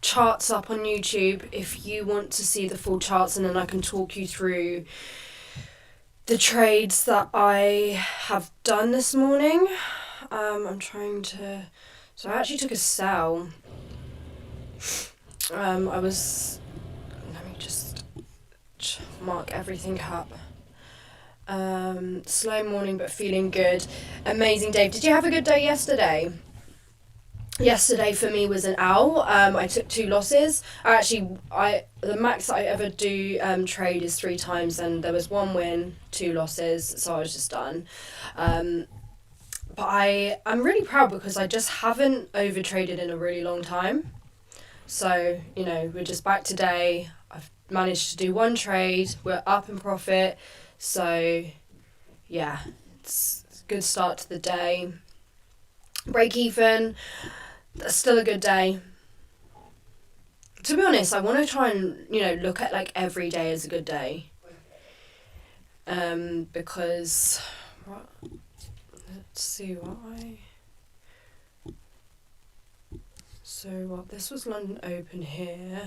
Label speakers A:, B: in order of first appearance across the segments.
A: charts up on YouTube if you want to see the full charts, and then I can talk you through the trades that I have done this morning. I'm trying to... So I actually took a sell. Let me just mark everything up. Slow morning but feeling good. Amazing, Dave. Did you have a good day yesterday? Yesterday for me was an owl. I took 2 losses. The max that I ever do trade is 3 times, and there was 1 win, 2 losses, so I was just done. But I'm really proud because I just haven't over traded in a really long time. So, we're just back today. I've managed to do 1 trade. We're up in profit. So, yeah, it's a good start to the day. Break even. That's still a good day. To be honest, I want to try and, look at like every day as a good day. Because, let's see this was London Open here.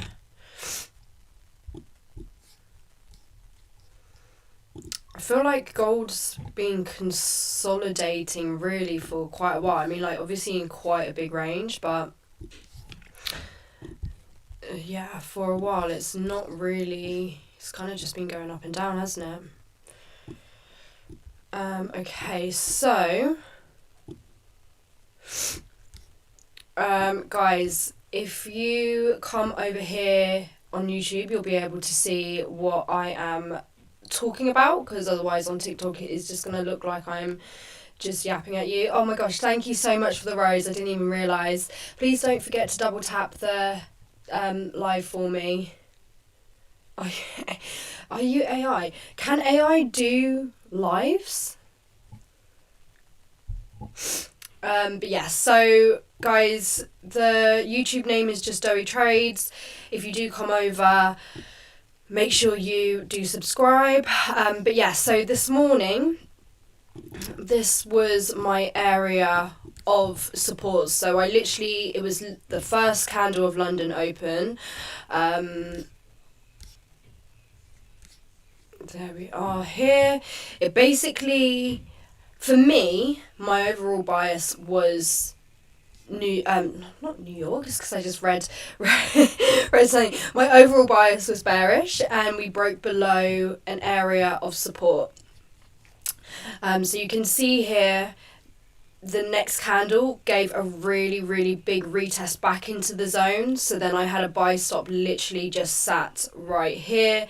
A: I feel like gold's been consolidating really for quite a while. I mean, like, obviously in quite a big range, but yeah, for a while it's not really... It's kind of just been going up and down, hasn't it? Okay, so... guys, if you come over here on YouTube, you'll be able to see what I am talking about, because otherwise on TikTok it is just going to look like I'm just yapping at you. Oh my gosh, thank you so much for the rose. I didn't even realise. Please don't forget to double tap the live for me. Are you AI? Can AI do lives? But yeah, so guys, the YouTube name is just Doey Trades. If you do come over, make sure you do subscribe. But yeah, so this morning, this was my area of support. So it was the first candle of London Open. There we are here. It basically, for me, my overall bias was not New York, it's because I just read something. My overall bias was bearish, and we broke below an area of support. So you can see here, the next candle gave a really, really big retest back into the zone. So then I had a buy stop literally just sat right here.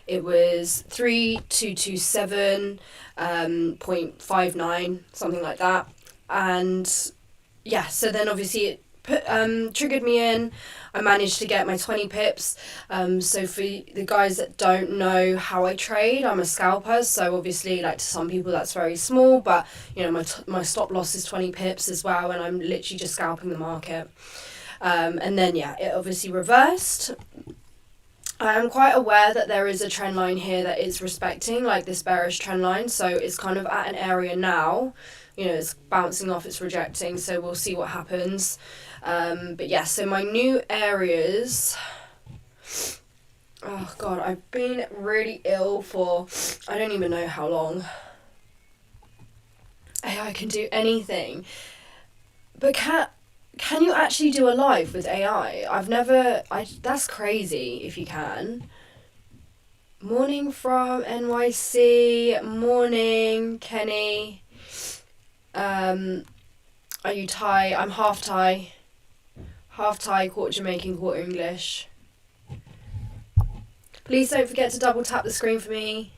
A: It was 3227.59, something like that. And yeah, so then obviously it triggered me in. I managed to get my 20 pips. So for the guys that don't know how I trade, I'm a scalper. So obviously, like, to some people that's very small, but my stop loss is 20 pips as well, and I'm literally just scalping the market. And then yeah, it obviously reversed. I am quite aware that there is a trend line here that it's respecting, like this bearish trend line. So it's kind of at an area now. It's bouncing off, it's rejecting, so we'll see what happens. But yeah, so my new areas... Oh God, I've been really ill for I don't even know how long. AI can do anything. But can you actually do a live with AI? That's crazy if you can. Morning from NYC. Morning, Kenny. Are you Thai? I'm half Thai. Half Thai, quarter Jamaican, quarter English. Please don't forget to double tap the screen for me.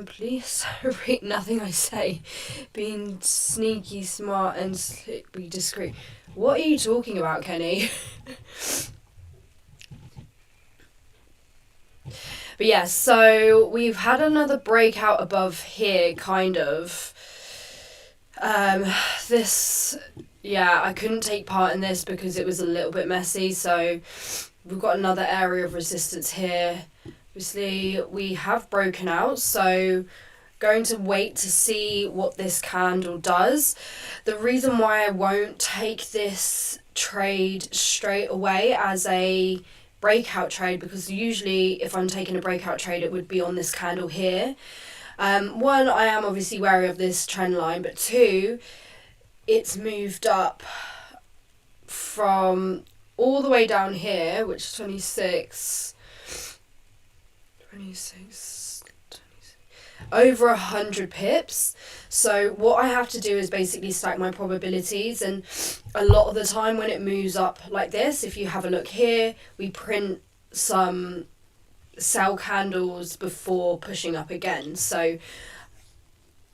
A: Please repeat nothing I say. Being sneaky, smart, and slickly discreet. What are you talking about, Kenny? But yeah, so we've had another breakout above here, kind of. I couldn't take part in this because it was a little bit messy, so we've got another area of resistance here. Obviously, we have broken out, so going to wait to see what this candle does. The reason why I won't take this trade straight away as a breakout trade, because usually if I'm taking a breakout trade it would be on this candle here. One, I am obviously wary of this trend line, but two, it's moved up from all the way down here, which is 26, over 100 pips. So what I have to do is basically stack my probabilities, and a lot of the time when it moves up like this, if you have a look here, we print some sell candles before pushing up again. So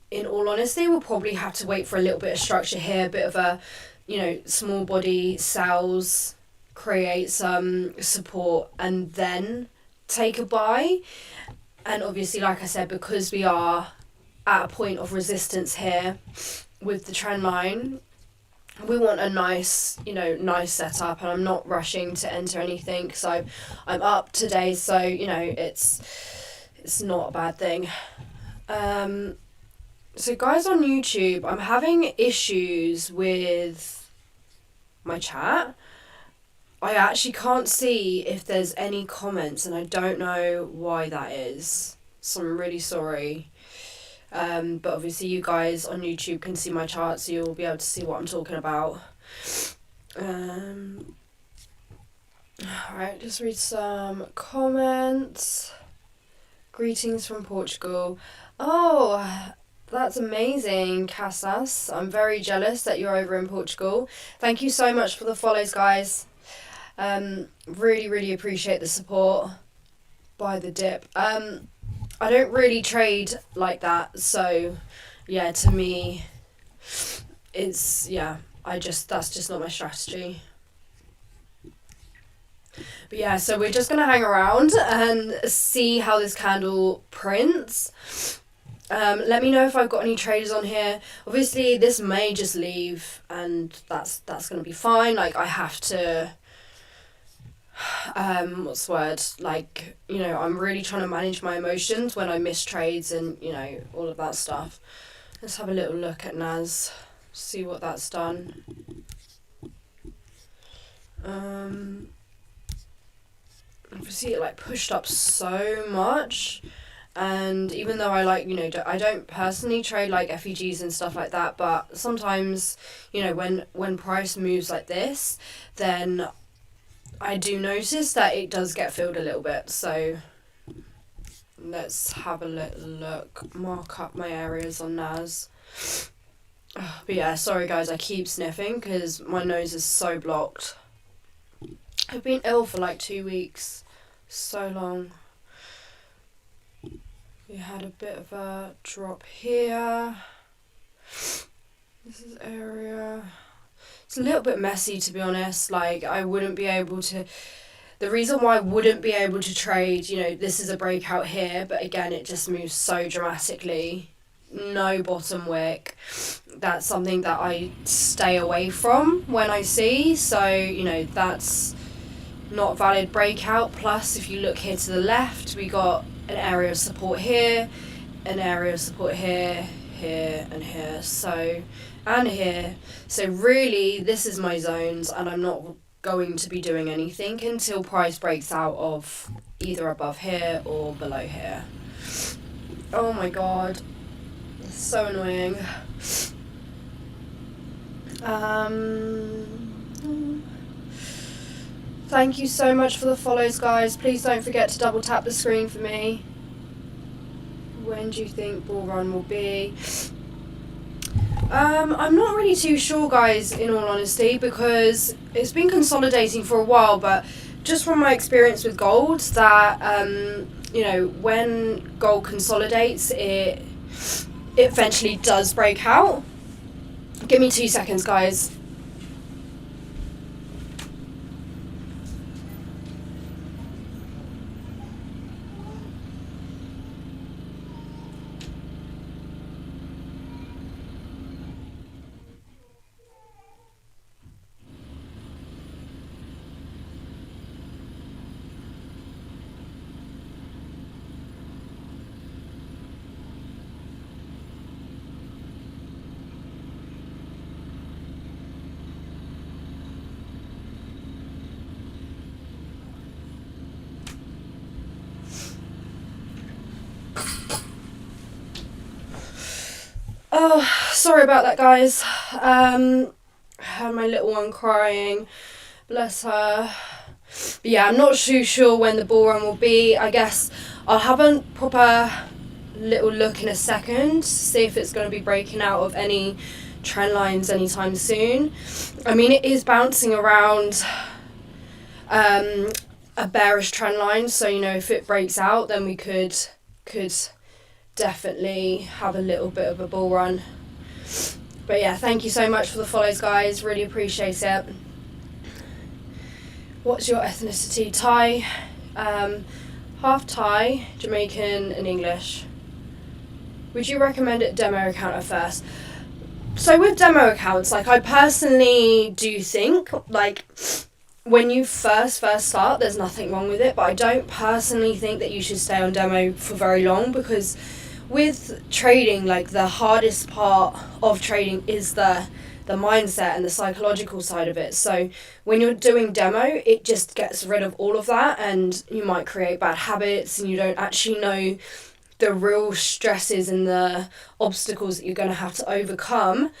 A: in all honesty, we'll probably have to wait for a little bit of structure here, a bit of a, small body sells, create some support, and then take a buy. And obviously, like I said, because we are at a point of resistance here with the trend line, we want a nice setup, and I'm not rushing to enter anything. So I'm up today, so, it's not a bad thing. So guys on YouTube, I'm having issues with my chat. I actually can't see if there's any comments, and I don't know why that is. So I'm really sorry. But obviously you guys on YouTube can see my chart, so you'll be able to see what I'm talking about. Alright, just read some comments. Greetings from Portugal. Oh, that's amazing, Casas. I'm very jealous that you're over in Portugal. Thank you so much for the follows, guys. Really, really appreciate the support. Buy the dip. I don't really trade like that, so yeah, to me, it's, that's just not my strategy. But yeah, so we're just gonna hang around and see how this candle prints. Let me know if I've got any traders on here. Obviously, this may just leave, and that's gonna be fine. Like, I have to, what's the word? Like, I'm really trying to manage my emotions when I miss trades and, all of that stuff. Let's have a little look at NAS, see what that's done. Obviously, it pushed up so much. And even though I I don't personally trade FEGs and stuff like that, but sometimes, when price moves like this, then I do notice that it does get filled a little bit. So let's have a little look, mark up my areas on NAS. But yeah, sorry guys, I keep sniffing because my nose is so blocked. I've been ill for 2 weeks, so long. We had a bit of a drop here. This is area. It's a little bit messy, to be honest. I wouldn't be able to. The reason why I wouldn't be able to trade, this is a breakout here, but again, it just moves so dramatically. No bottom wick. That's something that I stay away from when I see. So, that's not valid breakout. Plus, if you look here to the left, we got an area of support here, an area of support here, here, and here. And here. So really, this is my zones, and I'm not going to be doing anything until price breaks out of either above here or below here. Oh my god. It's so annoying. Thank you so much for the follows, guys. Please don't forget to double tap the screen for me. When do you think bull run will be? I'm not really too sure, guys, in all honesty, because it's been consolidating for a while, but just from my experience with gold, that, when gold consolidates, it eventually does break out. Give me 2 seconds, guys. Oh, sorry about that, guys. Had my little one crying. Bless her. But yeah, I'm not too sure when the ball run will be. I guess I'll have a proper little look in a second, see if it's going to be breaking out of any trend lines anytime soon. I mean, it is bouncing around a bearish trend line, so you know, if it breaks out, then we could definitely have a little bit of a bull run. But yeah, thank you so much for the follows, guys. Really appreciate it. What's your ethnicity? Thai, half Thai, Jamaican, and English. Would you recommend a demo account at first? So with demo accounts, like, I personally do think, like, when you first start, there's nothing wrong with it, but I don't personally think that you should stay on demo for very long, because with trading, like, the hardest part of trading is the mindset and the psychological side of it. So when you're doing demo, it just gets rid of all of that, and you might create bad habits, and you don't actually know the real stresses and the obstacles that you're going to have to overcome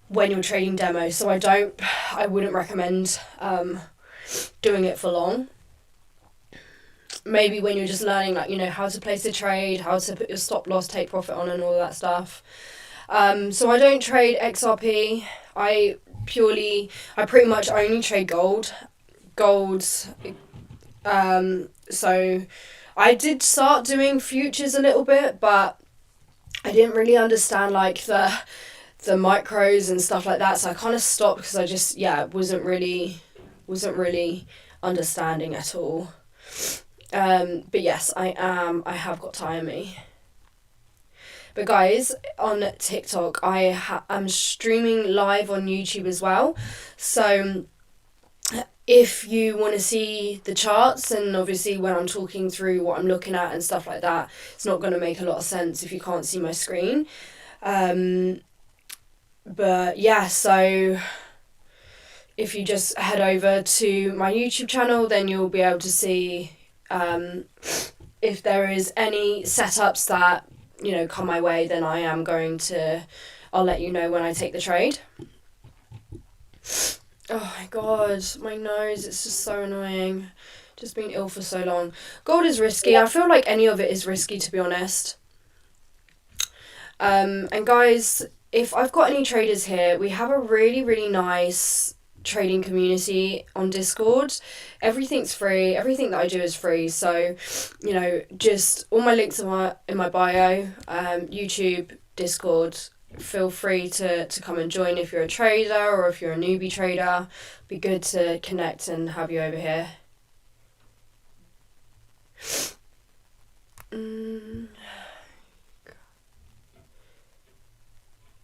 A: when you're trading demo. So I wouldn't recommend doing it for long. Maybe when you're just learning, like, you know, how to place a trade, how to put your stop loss, take profit on, and all that stuff. So I don't trade XRP. I pretty much only trade gold. So I did start doing futures a little bit, but I didn't really understand, like, the micros and stuff like that. So I kind of stopped because I just, wasn't really understanding at all. But yes, I have got Thai in me. But guys, on TikTok, I'm streaming live on YouTube as well. So if you want to see the charts, and obviously when I'm talking through what I'm looking at and stuff like that, it's not going to make a lot of sense if you can't see my screen. But yeah, so if you just head over to my YouTube channel, then you'll be able to see if there is any setups that, you know, come my way, then I'll let you know when I take the trade. Oh my god, my nose, it's just so annoying. Just been ill for so long. Gold is risky. I feel like any of it is risky, to be honest. And guys, if I've got any traders here, we have a really, really nice trading community on Discord. Everything's free. Everything that I do is free. So, you know, just all my links are in my bio. YouTube, Discord. Feel free to come and join if you're a trader or if you're a newbie trader. Be good to connect and have you over here.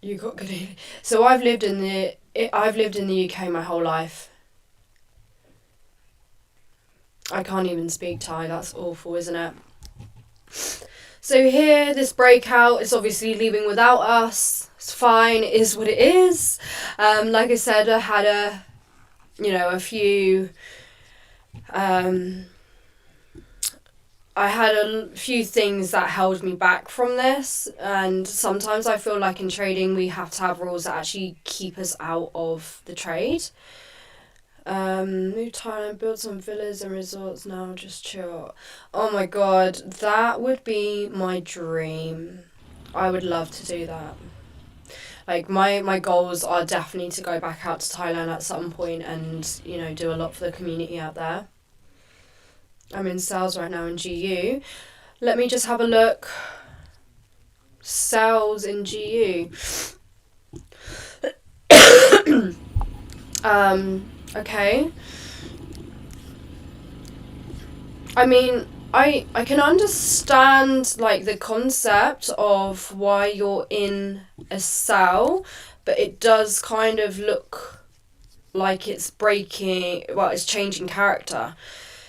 A: You got good evening. So I've lived in the UK my whole life. I can't even speak Thai. That's awful, isn't it? So here, this breakout is obviously leaving without us. It's fine. It is what it is. Like I said, I had a few things that held me back from this, and sometimes I feel like in trading we have to have rules that actually keep us out of the trade. New Thailand, built some villas and resorts now, just chill. Oh my god, that would be my dream. I would love to do that. Like, my goals are definitely to go back out to Thailand at some point and, you know, do a lot for the community out there. I'm in sales right now in GU. Let me just have a look. Sales in GU. Okay. I mean, I can understand, like, the concept of why you're in a sell, but it does kind of look like it's it's changing character.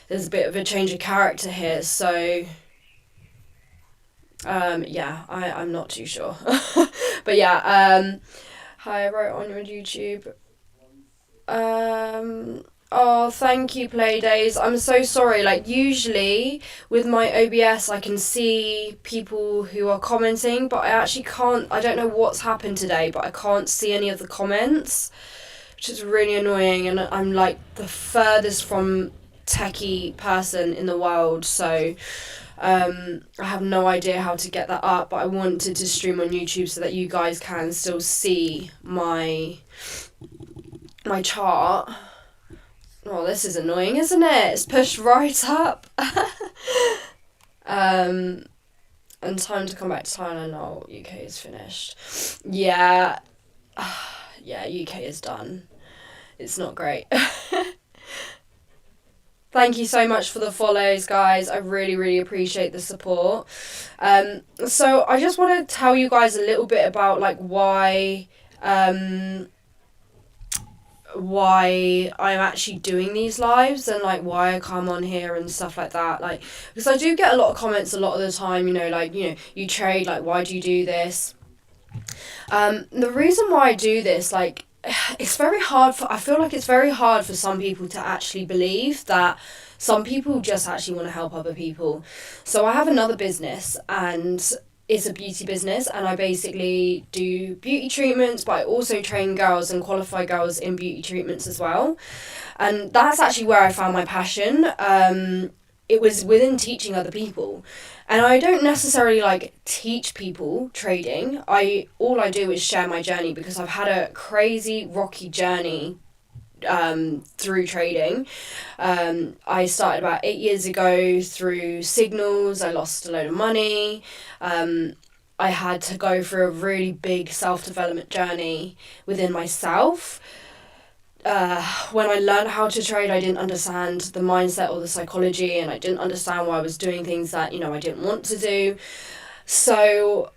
A: There's a bit of a change of character here, so I'm not too sure. But yeah, hi, I wrote on your YouTube. Oh, thank you, Playdays. I'm so sorry. Like, usually with my OBS, I can see people who are commenting, but I actually can't. I don't know what's happened today, but I can't see any of the comments, which is really annoying. And I'm like the furthest from techie person in the world, so I have no idea how to get that up. But I wanted to stream on YouTube so that you guys can still see my chart. Oh, this is annoying, isn't it? It's pushed right up. And time to come back to Thailand. Oh, UK is finished. Yeah. Yeah, UK is done. It's not great. Thank you so much for the follows, guys. I really, really appreciate the support. So I just want to tell you guys a little bit about like why I'm actually doing these lives and like why I come on here and stuff like that, like because I do get a lot of comments a lot of the time, like you trade, like why do you do this? The reason why I do this, like I feel like it's very hard for some people to actually believe that some people just actually want to help other people. So I have another business, and it's a beauty business, and I basically do beauty treatments, but I also train girls and qualify girls in beauty treatments as well. And that's actually where I found my passion. It was within teaching other people. And I don't necessarily like teach people trading. All I do is share my journey, because I've had a crazy rocky journey through trading. I started about 8 years ago through signals. I lost a load of money. I had to go through a really big self-development journey within myself. When I learned how to trade, I didn't understand the mindset or the psychology, and I didn't understand why I was doing things that, I didn't want to do. So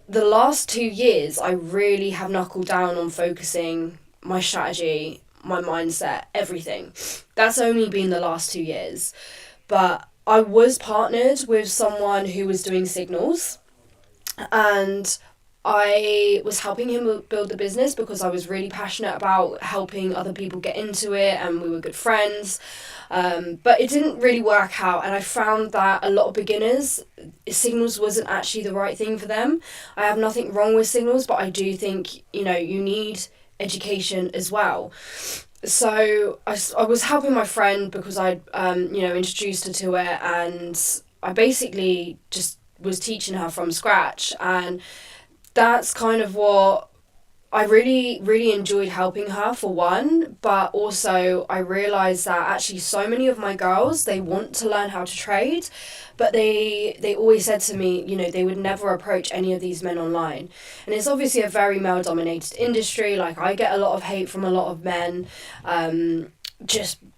A: the last 2 years, I really have knuckled down on focusing my strategy, my mindset, everything. That's only been the last 2 years. But I was partnered with someone who was doing signals, and I was helping him build the business because I was really passionate about helping other people get into it, and we were good friends. But it didn't really work out, and I found that a lot of beginners, signals wasn't actually the right thing for them. I have nothing wrong with signals, but I do think, you need education as well. So I was helping my friend because I'd, introduced her to it, and I basically just was teaching her from scratch, and that's kind of what I really, really enjoyed helping her, for one, but also I realised that actually so many of my girls, they want to learn how to trade, but they always said to me, they would never approach any of these men online. And it's obviously a very male-dominated industry. Like, I get a lot of hate from a lot of men,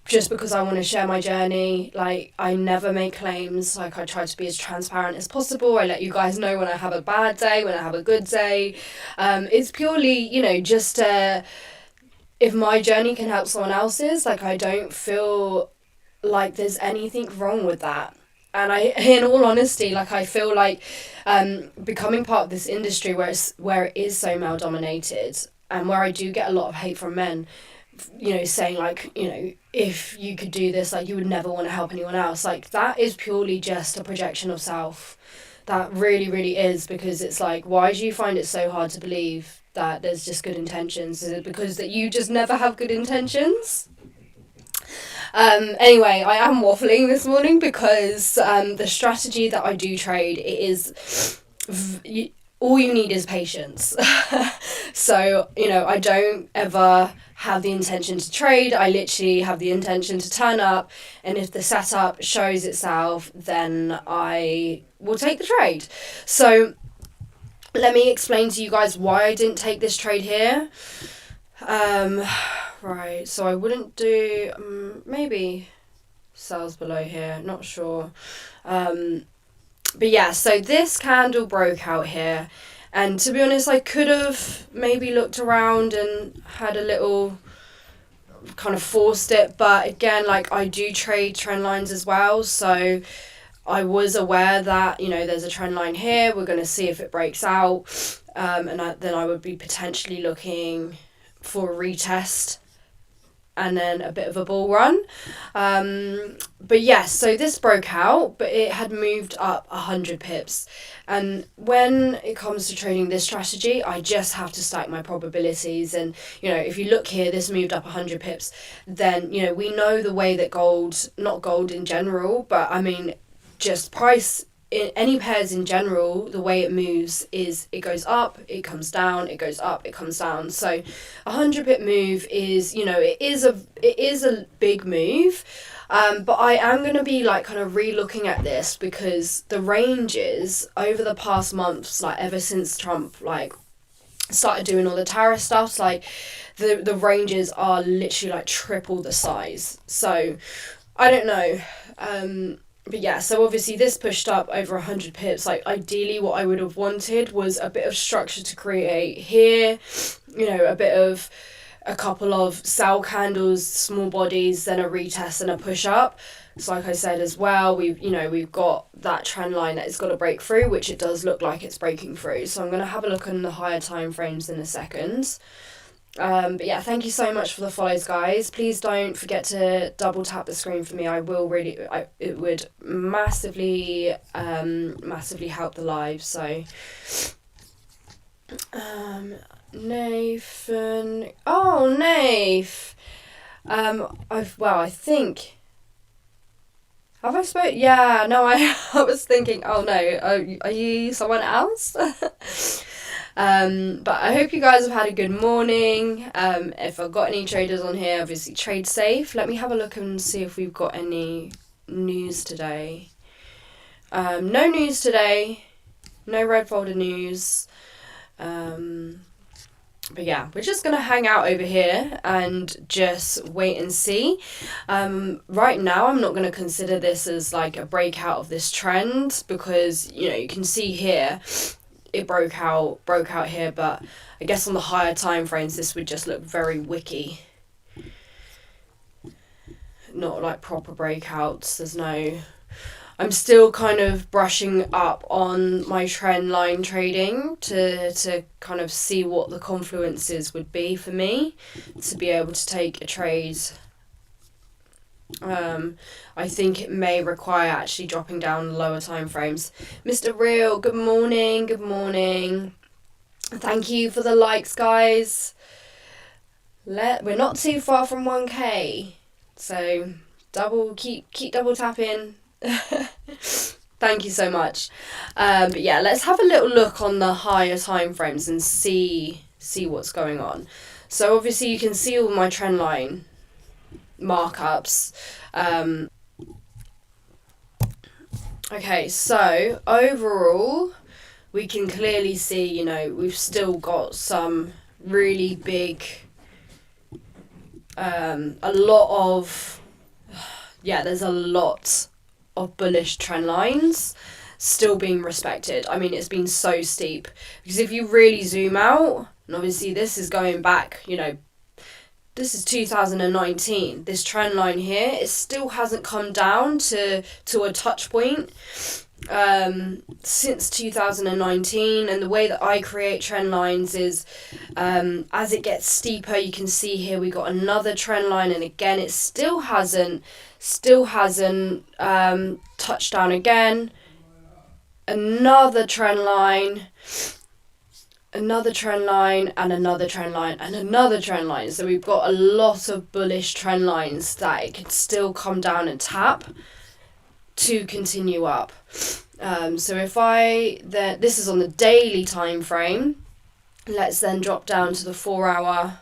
A: just because I want to share my journey. Like, I never make claims. Like, I try to be as transparent as possible. I let you guys know when I have a bad day, when I have a good day. It's purely, just if my journey can help someone else's, like, I don't feel like there's anything wrong with that. And in all honesty, like, I feel like becoming part of this industry where it is so male dominated, and where I do get a lot of hate from men, saying like, if you could do this, like, you would never want to help anyone else. Like, that is purely just a projection of self. That really, really is, because it's like, why do you find it so hard to believe that there's just good intentions? Is it because that you just never have good intentions? Anyway, I am waffling this morning because the strategy that I do trade, it is all you need is patience. So, I don't ever have the intention to trade. I literally have the intention to turn up, and if the setup shows itself, then I will take the trade. So let me explain to you guys why I didn't take this trade here. Right, so I wouldn't do, maybe sells below here, not sure. But yeah, so this candle broke out here, and to be honest, I could have maybe looked around and had a little kind of forced it, but again, like, I do trade trend lines as well, so I was aware that, there's a trend line here, we're going to see if it breaks out, and then I would be potentially looking for a retest and then a bit of a bull run. But yes, so this broke out, but it had moved up 100 pips. And when it comes to trading this strategy, I just have to stack my probabilities. And, you know, if you look here, this moved up 100 pips, then, you know, we know the way that gold, not gold in general, but I mean, just price in any pairs in general, the way it moves is it goes up, it comes down, it goes up, it comes down. So 100 pip move is, you know, it is a big move. But I am going to be like kind of re-looking at this because the ranges over the past months, like ever since Trump like started doing all the tariff stuff, like the ranges are literally like triple the size. So I don't know. But yeah, so obviously this pushed up over 100 pips. Like ideally what I would have wanted was a bit of structure to create here, you know, a couple of sell candles, small bodies, then a retest and a push up. So like I said as well, we've got that trend line that it's got to break through, which it does look like it's breaking through. So I'm going to have a look on the higher time frames in a second. But yeah, thank you so much for the follows, guys. Please don't forget to double tap the screen for me. It would massively help the live. So, Nathan. Oh, Nath. I think. Have I spoke? Yeah, no, I was thinking, oh no, are you someone else? But I hope you guys have had a good morning. If I've got any traders on here, obviously trade safe. Let me have a look and see if we've got any news today. No news today. No red folder news. But yeah, we're just going to hang out over here and just wait and see. Right now, I'm not going to consider this as like a breakout of this trend because, you know, you can see here it broke out here, but I guess on the higher time frames this would just look very wicky, not like proper breakouts. I'm still kind of brushing up on my trend line trading to kind of see what the confluences would be for me to be able to take a trade. I think it may require actually dropping down lower time frames. Mr. Real, good morning. Thank you for the likes, guys. We're not too far from 1K, so keep double tapping. Thank you so much. But yeah, let's have a little look on the higher time frames and see what's going on. So obviously you can see all my trend line markups. Okay, so overall we can clearly see, you know, we've still got some really big there's a lot of bullish trend lines still being respected. I mean, it's been so steep because if you really zoom out, and obviously this is going back, you know, this is 2019. This trend line here, it still hasn't come down to a touch point since 2019. And the way that I create trend lines is as it gets steeper, you can see here we got another trend line, and again it still hasn't touched down again. Another trend line, another trend line, and another trend line, and another trend line. So we've got a lot of bullish trend lines that it could still come down and tap to continue up. So if this is on the daily time frame, let's then drop down to the 4 hour.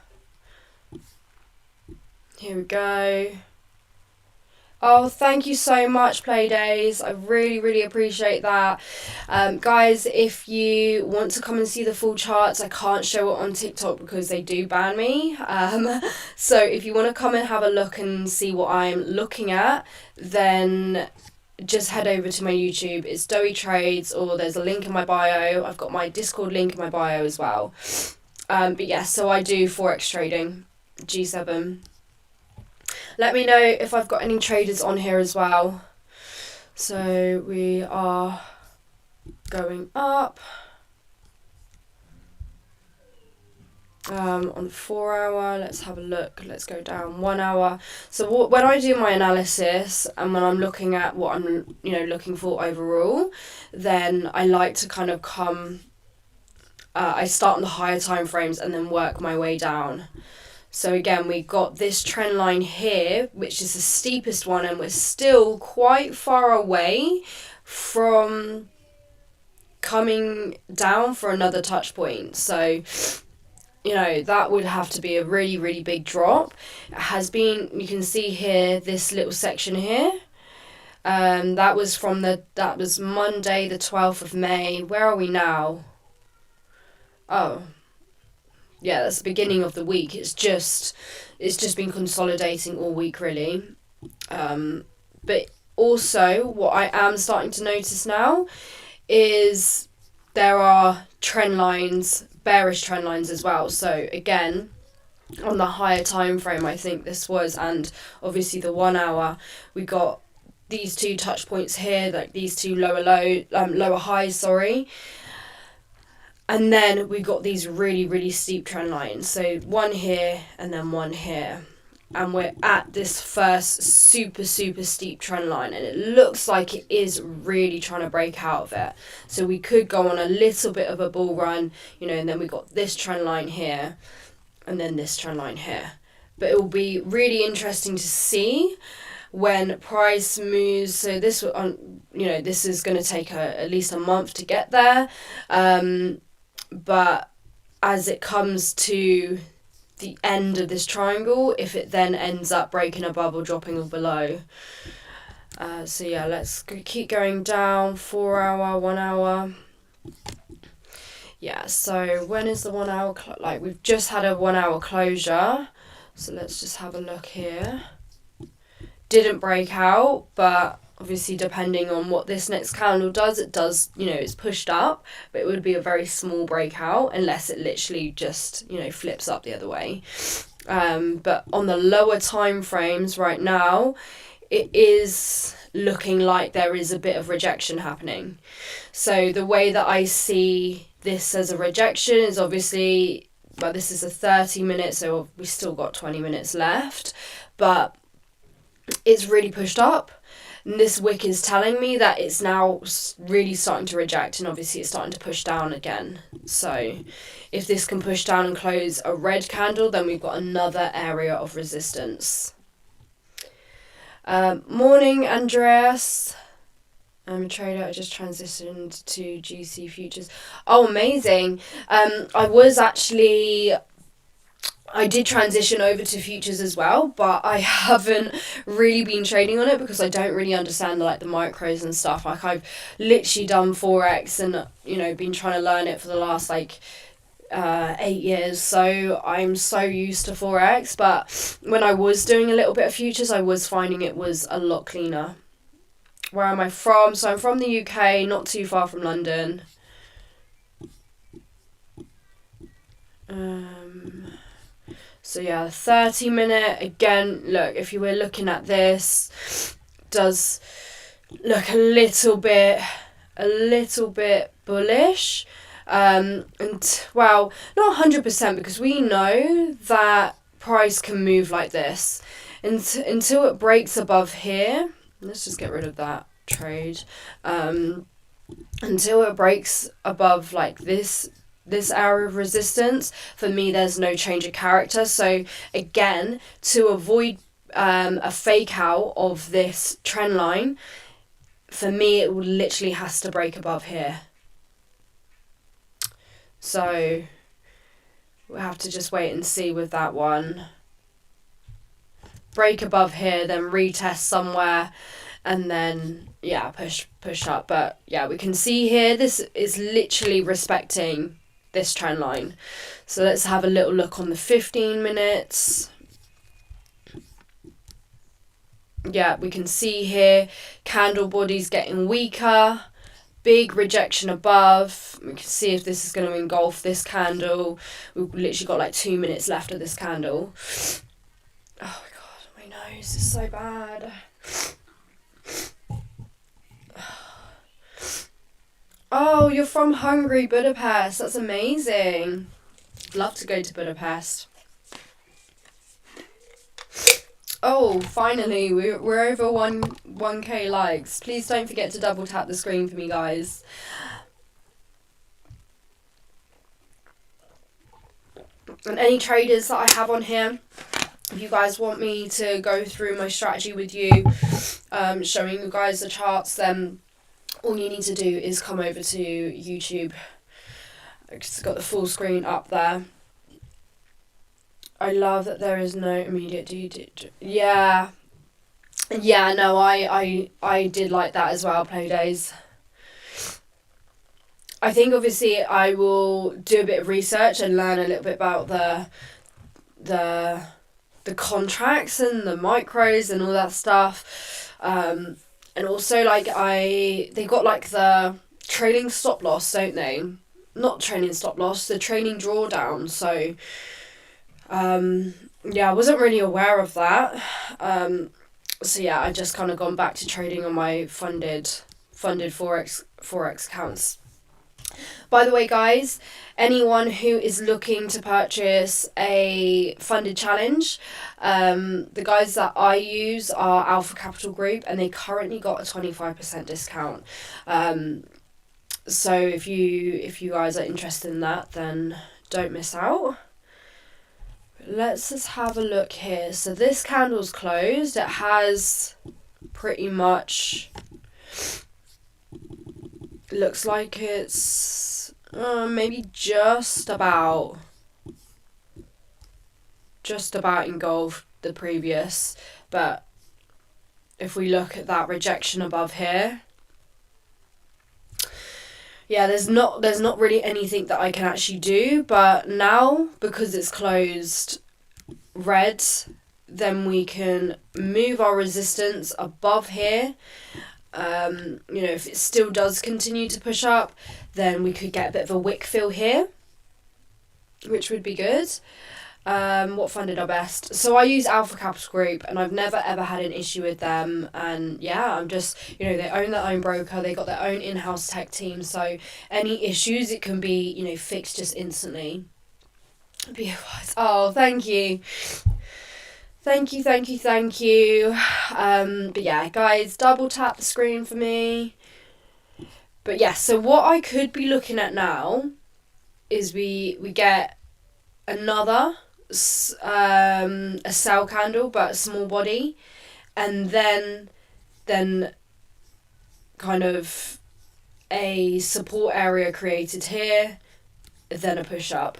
A: Here we go. Oh, thank you so much, Playdays. I really, really appreciate that. Guys, if you want to come and see the full charts, I can't show it on TikTok because they do ban me. So if you want to come and have a look and see what I'm looking at, then just head over to my YouTube. It's Doey Trades, or there's a link in my bio. I've got my Discord link in my bio as well. But yeah, so I do Forex trading, G7. Let me know if I've got any traders on here as well. So we are going up. On 4 hour, let's have a look. Let's go down 1 hour. So when I do my analysis and when I'm looking at what I'm, looking for overall, then I like to kind of I start on the higher time frames and then work my way down. So again, we got this trend line here, which is the steepest one, and we're still quite far away from coming down for another touch point. So, that would have to be a really, really big drop. It has been, you can see here, this little section here. That was Monday, the 12th of May. Where are we now? Oh, yeah, that's the beginning of the week. It's just been consolidating all week, really. But also, what I am starting to notice now is there are trend lines, bearish trend lines as well. So again, on the higher time frame, I think this was, and obviously the 1 hour, we got these two touch points here, like these two lower highs, sorry. And then we got these really, really steep trend lines. So one here and then one here. And we're at this first super, super steep trend line. And it looks like it is really trying to break out of it. So we could go on a little bit of a bull run, and then we got this trend line here. And then this trend line here. But it will be really interesting to see when price moves. So this is going to take at least a month to get there. But as it comes to the end of this triangle, if it then ends up breaking above or dropping below. So yeah, let's keep going down. 4 hour, 1 hour. Yeah, so when is the 1 hour, we've just had a 1 hour closure. So let's just have a look here. Didn't break out, but obviously depending on what this next candle does, it does, it's pushed up, but it would be a very small breakout unless it literally just, flips up the other way. But on the lower time frames right now, it is looking like there is a bit of rejection happening. So the way that I see this as a rejection is obviously, this is a 30 minutes, so we still got 20 minutes left, but it's really pushed up. And this wick is telling me that it's now really starting to reject, and obviously it's starting to push down again. So if this can push down and close a red candle, then we've got another area of resistance. Morning, Andreas. I'm a trader. I just transitioned to GC futures. Oh, amazing. I did transition over to futures as well, but I haven't really been trading on it because I don't really understand the micros and stuff. I've literally done Forex and, been trying to learn it for the last 8 years. So I'm so used to Forex, but when I was doing a little bit of futures, I was finding it was a lot cleaner. Where am I from? So I'm from the UK, not too far from London. So yeah, 30 minute, again, look, if you were looking at this, does look a little bit bullish. And well, not 100% because we know that price can move like this until it breaks above here. Let's just get rid of that trade. Until it breaks above this area of resistance, for me there's no change of character. So again, to avoid a fake out of this trend line, for me it will literally has to break above here. So we'll have to just wait and see with that one. Break above here, then retest somewhere, and then yeah, push up. But yeah, we can see here this is literally respecting this trend line. So let's have a little look on the 15 minutes. Yeah, we can see here candle bodies getting weaker, big rejection above. We can see if this is going to engulf this candle. We've literally got 2 minutes left of this candle. Oh my god, my nose is so bad. Oh, you're from Hungary, Budapest. That's amazing. Love to go to Budapest. Oh, finally, we're over 1k likes. Please don't forget to double tap the screen for me, guys. And any traders that I have on here, if you guys want me to go through my strategy with you, showing you guys the charts, then all you need to do is come over to YouTube. It's got the full screen up there. I love that there is no immediate Yeah, no, I did like that as well, play days. I think obviously I will do a bit of research and learn a little bit about the contracts and the micros and all that stuff. And also like they got like the trailing stop loss, don't they? Not trailing stop loss, the trailing drawdown. So yeah, I wasn't really aware of that. So yeah, I just kind of gone back to trading on my funded forex accounts. By the way, guys, anyone who is looking to purchase a funded challenge, the guys that I use are Alpha Capital Group, and they currently got a 25% discount. So if you guys are interested in that, then don't miss out. Let's just have a look here. So this candle's closed. It has pretty much, looks like it's maybe just about engulfed the previous. But if we look at that rejection above here, yeah, there's not really anything that I can actually do. But now, because it's closed red, then we can move our resistance above here. If it still does continue to push up, then we could get a bit of a wick fill here, which would be good. What funded our best? So I use Alpha Capital Group, and I've never ever had an issue with them. And yeah, I'm just, they own their own broker, they got their own in-house tech team, so any issues, it can be, fixed just instantly. Oh, thank you. Thank you. But yeah, guys, double tap the screen for me. But yeah, so what I could be looking at now is we get another a sell candle, but a small body, and then kind of a support area created here, then a push up.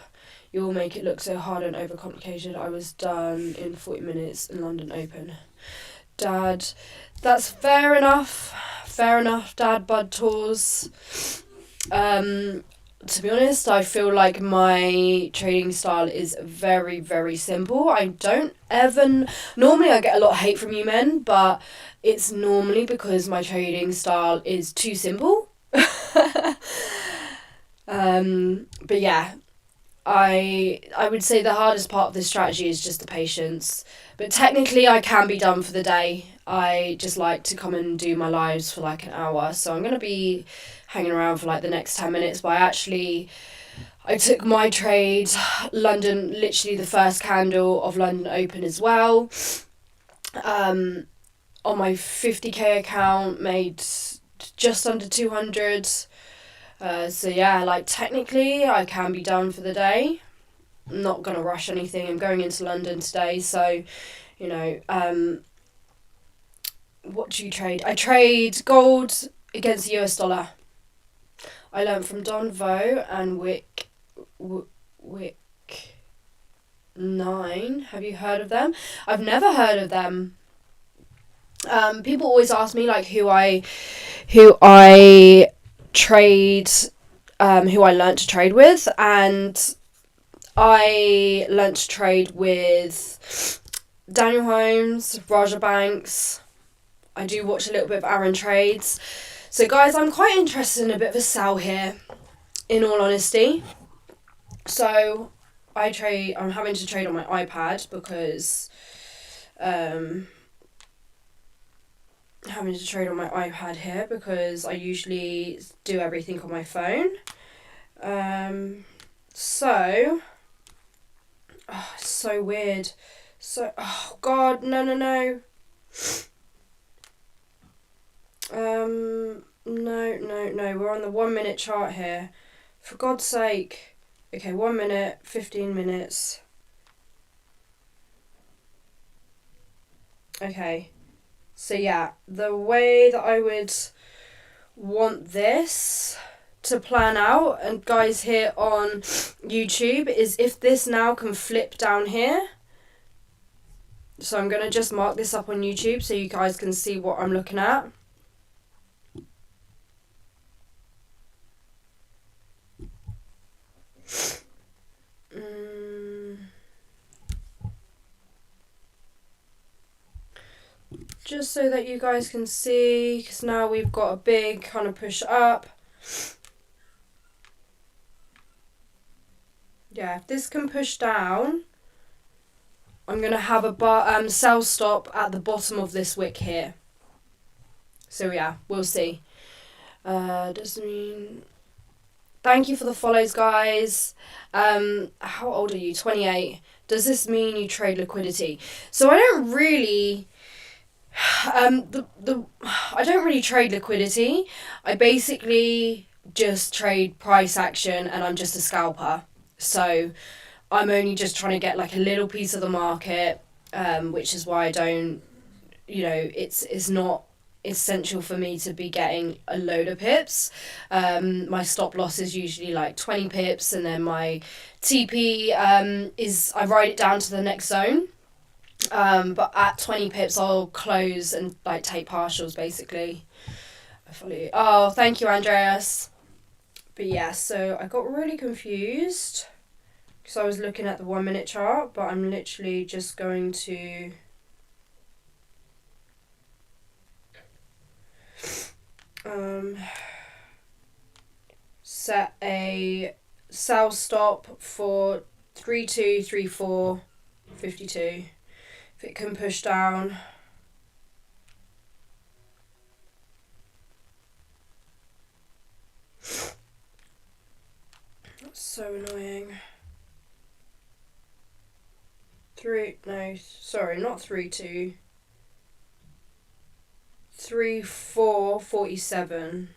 A: You'll make it look so hard and overcomplicated. I was done in 40 minutes in London Open. Dad, that's fair enough, Dad Bud Tours. To be honest, I feel like my trading style is very, very simple. I don't ever... Normally I get a lot of hate from you men, but it's normally because my trading style is too simple. But yeah, I would say the hardest part of this strategy is just the patience. But technically I can be done for the day. I just like to come and do my lives for like an hour. So I'm going to be hanging around for like the next 10 minutes. But I took my trade, London, literally the first candle of London Open as well. On my 50k account, made just under 200. So yeah, like technically I can be done for the day. I'm not going to rush anything. I'm going into London today, so, what do you trade? I trade gold against the US dollar. I learned from Don Vo and Wick 9. Have you heard of them? I've never heard of them. People always ask me like who I trade, who I learnt to trade with, and I learnt to trade with Daniel Holmes, Raja Banks. I do watch a little bit of Aaron Trades. So guys, I'm quite interested in a bit of a sell here, in all honesty. So I'm having to trade on my iPad because having to trade on my iPad here because I usually do everything on my phone. So Oh, it's so weird. So, oh God, no. No. We're on the 1 minute chart here. For God's sake. Okay, 1 minute, 15 minutes. Okay. So yeah, the way that I would want this to plan out, and guys here on YouTube, is if this now can flip down here. So I'm going to just mark this up on YouTube so you guys can see what I'm looking at. Just so that you guys can see, because now we've got a big kind of push up. Yeah, if this can push down, I'm going to have a sell stop at the bottom of this wick here. So yeah, we'll see. Doesn't mean... Thank you for the follows, guys. How old are you? 28. Does this mean you trade liquidity? So I don't really... I don't really trade liquidity. I basically just trade price action, and I'm just a scalper. So I'm only just trying to get like a little piece of the market, which is why I don't, it's not essential for me to be getting a load of pips. My stop loss is usually like 20 pips, and then my TP is I write it down to the next zone. But at 20 pips I'll close and like take partials basically. I follow you. Oh, thank you, Andreas. But yeah, so I got really confused because I was looking at the 1 minute chart, but I'm literally just going to set a sell stop for 3234.52. If it can push down. That's so annoying. Not 32. 3447.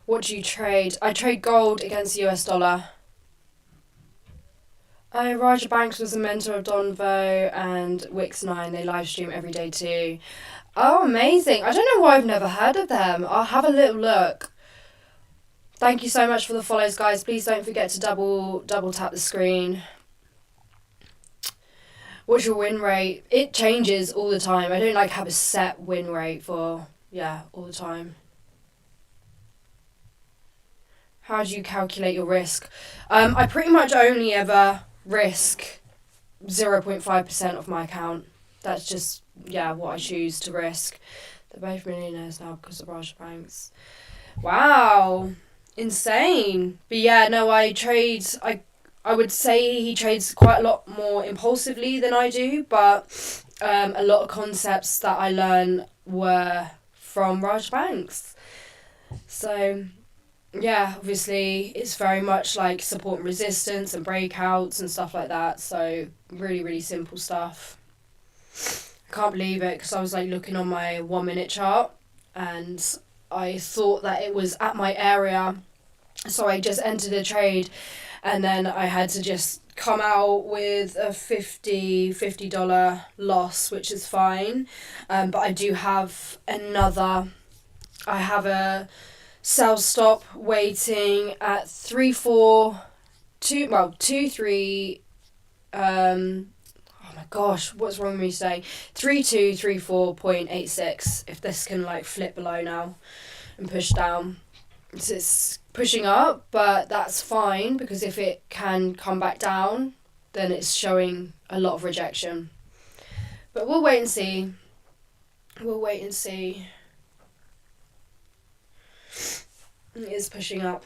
A: What do you trade? I trade gold against the US dollar. Raja Banks was a mentor of Donvo and Wix9. They live stream every day too. Oh, amazing. I don't know why I've never heard of them. I'll have a little look. Thank you so much for the follows, guys. Please don't forget to double tap the screen. What's your win rate? It changes all the time. I don't have a set win rate for, all the time. How do you calculate your risk? I pretty much only ever risk 0.5% of my account. That's just, what I choose to risk. They're both millionaires now because of Raja Banks. Wow. Insane. But I trade, I would say he trades quite a lot more impulsively than I do, but a lot of concepts that I learned were from Raj Banks. So, obviously it's very much like support and resistance and breakouts and stuff like that. So really, really simple stuff. I can't believe it because I was looking on my 1 minute chart and I thought that it was at my area. So I just entered a trade and then I had to just come out with a $50 loss, which is fine. But I do have I have a sell stop waiting at 23. Oh my gosh, what's wrong with me today? 3234.86. If this can flip below now and push down. So it's pushing up, but that's fine because if it can come back down, then it's showing a lot of rejection. But we'll wait and see. It is pushing up.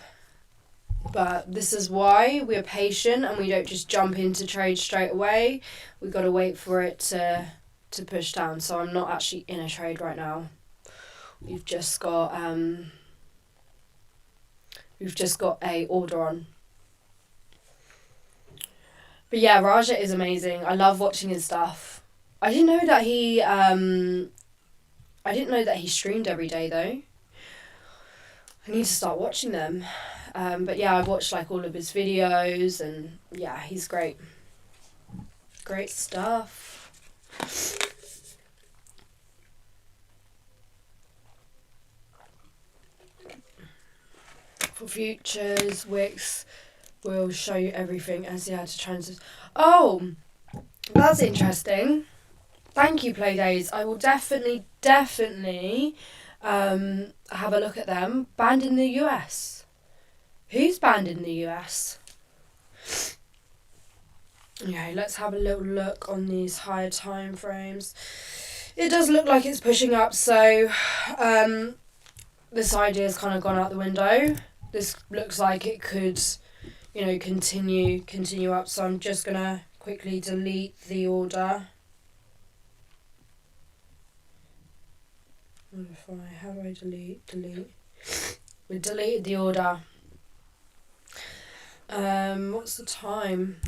A: But this is why we're patient and we don't just jump into trade straight away. We've got to wait for it to push down. So I'm not actually in a trade right now. We've just got a order on. But yeah, Raja is amazing. I love watching his stuff. I didn't know that he streamed every day though. I need to start watching them. But yeah, I've watched like all of his videos and yeah, he's great. Great stuff. For futures, Wix will show you everything as you had to transit. Oh, that's interesting. Thank you, Playdays. I will definitely have a look at them. Banned in the US. Who's banned in the US? Okay, let's have a little look on these higher time frames. It does look like it's pushing up, so this idea's kind of gone out the window. This looks like it could, continue up. So I'm just gonna quickly delete the order. How do I delete? We deleted the order. What's the time?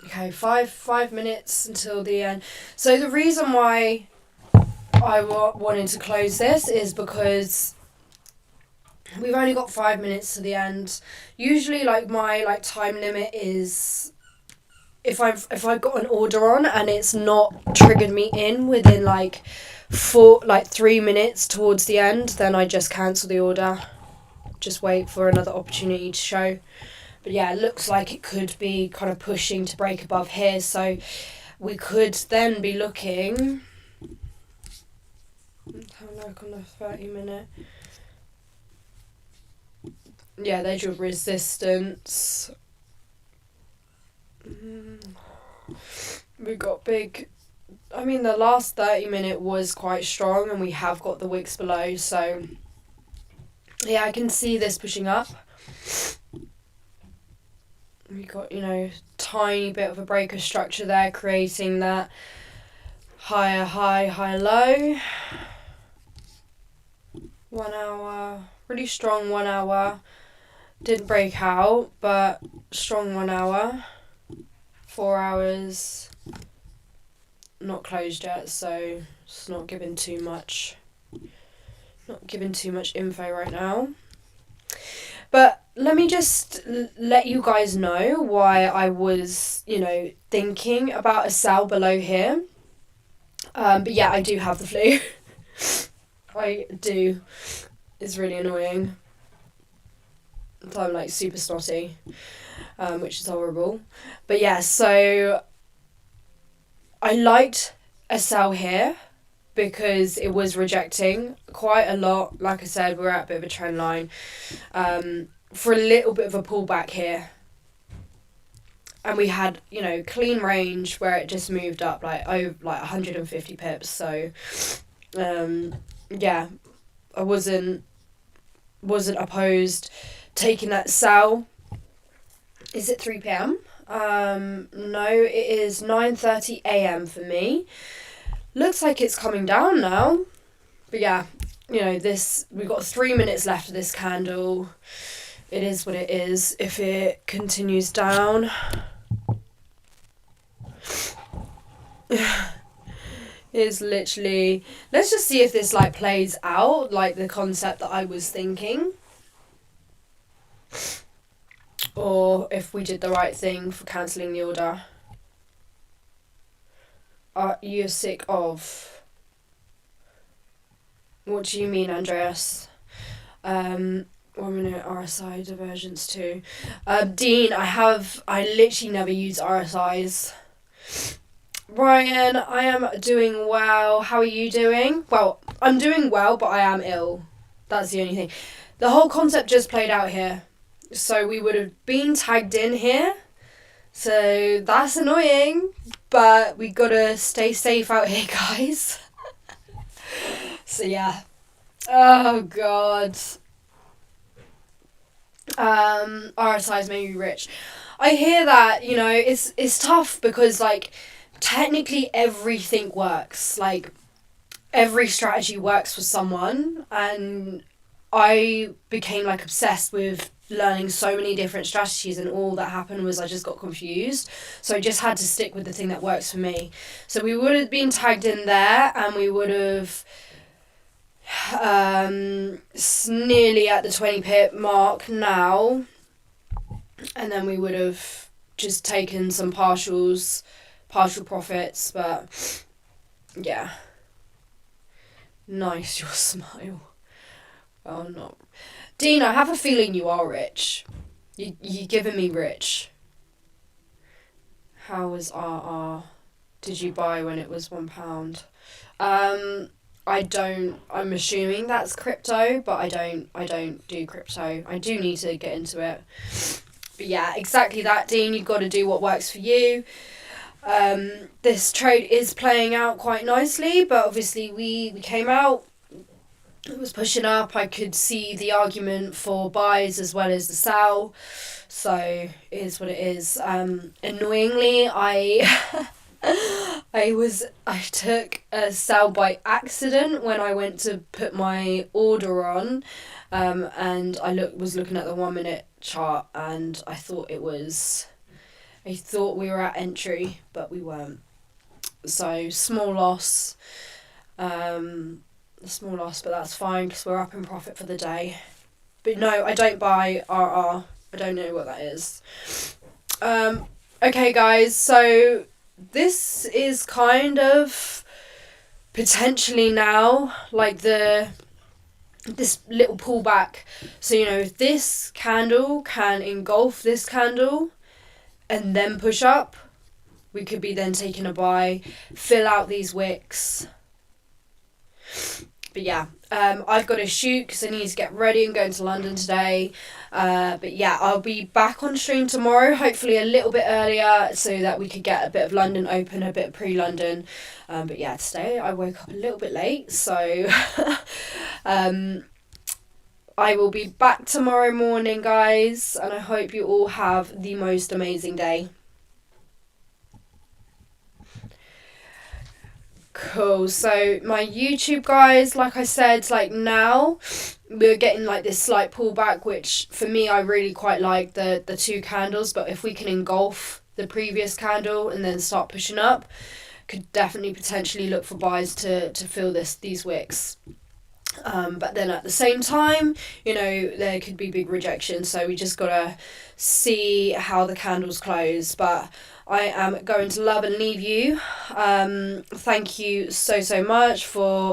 A: Okay, five minutes until the end. So the reason why I wanted to close this is because we've only got 5 minutes to the end. Usually, my time limit is if I've got an order on and it's not triggered me in within 3 minutes towards the end, then I just cancel the order. Just wait for another opportunity to show. But yeah, it looks like it could be kind of pushing to break above here, so we could then be looking. Let's have a look on the 30-minute. Yeah, there's your resistance. We got big. I mean, the last 30-minute was quite strong, and we have got the wicks below, so yeah, I can see this pushing up. We got, tiny bit of a breaker structure there, creating that higher high, higher low. 1 hour, really strong 1 hour. Didn't break out, but strong 1 hour. 4 hours, not closed yet, so it's not giving too much info right now. But let me just let you guys know why I was, thinking about a sell below here. But yeah, I do have the flu. I do. It's really annoying. So I'm super snotty, which is horrible. But yeah, so I liked a sell here because it was rejecting quite a lot. Like I said, we're at a bit of a trend line. For a little bit of a pullback here. And we had, clean range where it just moved up over 150 pips. So, yeah, I wasn't opposed taking that sell. Is it 3 p.m? No, it is 9:30 a.m. for me. Looks like it's coming down now. But yeah, we've got 3 minutes left of this candle. It is what it is. If it continues down, is literally. Let's just see if this plays out the concept that I was thinking, or if we did the right thing for cancelling the order. Are you sick of? What do you mean, Andreas? 1 minute RSI divergence too. Dean, I literally never use RSIs. Ryan, I am doing well. How are you doing? Well, I'm doing well, but I am ill. That's the only thing. The whole concept just played out here. So we would have been tagged in here. So that's annoying, but we gotta stay safe out here, guys. So yeah. Oh, God. RSI's made me rich. I hear that, you know, it's tough because, like, technically everything works. Like, every strategy works for someone, and I became, like, obsessed with learning so many different strategies, and all that happened was I just got confused. So I just had to stick with the thing that works for me. So we would have been tagged in there, and we would have nearly at the 20 pip mark now, and then we would have just taken some partial profits, but yeah. Nice, your smile. Oh no. Dean, I have a feeling you are rich. You giving me rich. How was RR? Did you buy when it was £1? I'm assuming that's crypto, but I don't do crypto. I do need to get into it. But yeah, exactly that, Dean. You've got to do what works for you. This trade is playing out quite nicely, but obviously we came out, it was pushing up. I could see the argument for buys as well as the sell, so it is what it is. Annoyingly, I I took a sell by accident when I went to put my order on, and I was looking at the 1 minute chart, and I thought we were at entry, but we weren't. So small loss, but that's fine because we're up in profit for the day. But no, I don't buy RR. I don't know what that is. Okay, guys, so this is kind of potentially now like this little pullback. So, you know, if this candle can engulf this candle and then push up, we could be then taking a buy, fill out these wicks. But yeah, I've got to shoot because I need to get ready and going to London today. But yeah, I'll be back on stream tomorrow, hopefully a little bit earlier, so that we could get a bit of London open, a bit of pre-London. But yeah, today I woke up a little bit late, so I will be back tomorrow morning, guys, and I hope you all have the most amazing day. Cool. So my YouTube, guys, like I said, like now we're getting like this slight pullback, which for me I really quite like the two candles, but if we can engulf the previous candle and then start pushing up, could definitely potentially look for buys to fill these wicks. But then at the same time, you know, there could be big rejection, so we just gotta see how the candles close. But I am going to love and leave you. Thank you so much for